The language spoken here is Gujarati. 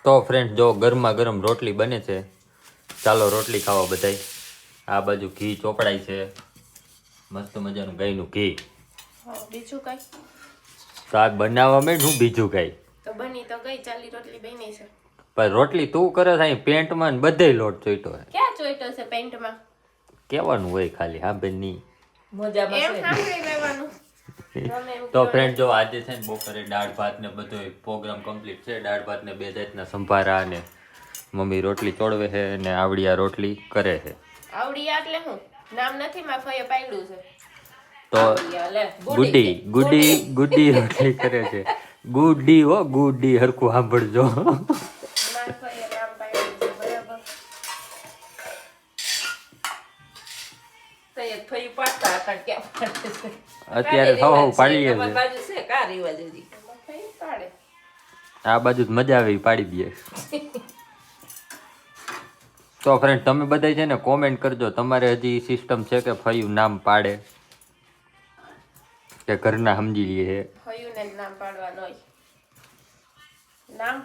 તો ફ્રેન્ડ જો ગરમા ગરમ રોટલી બને છે, ચાલો રોટલી ખાવા બધાય. આ બાજુ ઘી ચોપડાય છે, મસ્ત મજાનું ગાયનું ઘી. બીજું કઈ શાક બનાવવા માંડ હું બીજું કઈ તો બની તો ગઈ, ચાલી રોટલી બની છે. પણ રોટલી તું કરે છે પેન્ટમાં ને બધે લોટ ચોઈટો હે. ક્યાં ચોઈટો છે પેન્ટમાં? કેવાનું હોય ખાલી હા બેન ની મજામાં એમ સાંભળી લેવાનું. તો ફ્રેન્ડ જો આજે છે ને બપોરે દાળ ભાત ને બધો પ્રોગ્રામ કમ્પ્લીટ છે. દાળ ભાત ને 2 જાતના સંભારા ને મમ્મી રોટલી ચોડવે છે ને આવડિયા રોટલી કરે છે. આવડિયા એટલે શું નામ નથી, માં ફઈએ પાડ્યું છે. તો ગુડી ગુડી ગુડી રોટલી કરે છે. ગુડી હો ગુડી હરખું સાંભળજો. માં ફઈએ નામ પાડ્યું છે બરાબર. તો એક ફઈ પાડતા હતા કે અત્યારે હવ પાડીએ છે. બાજુ છે કા રિવાજ હજી ફઈ પાડે. આ બાજુ જ મજા આવે પાડી દઈએ. તો ફ્રેન્ડ તમે બધા છે ને કોમેન્ટ કરજો, તમારે હજી સિસ્ટમ છે કે ફયું નામ પાડે કે ઘરના સમજી લઈએ? ફયું ને નામ પાડવાનું હોય.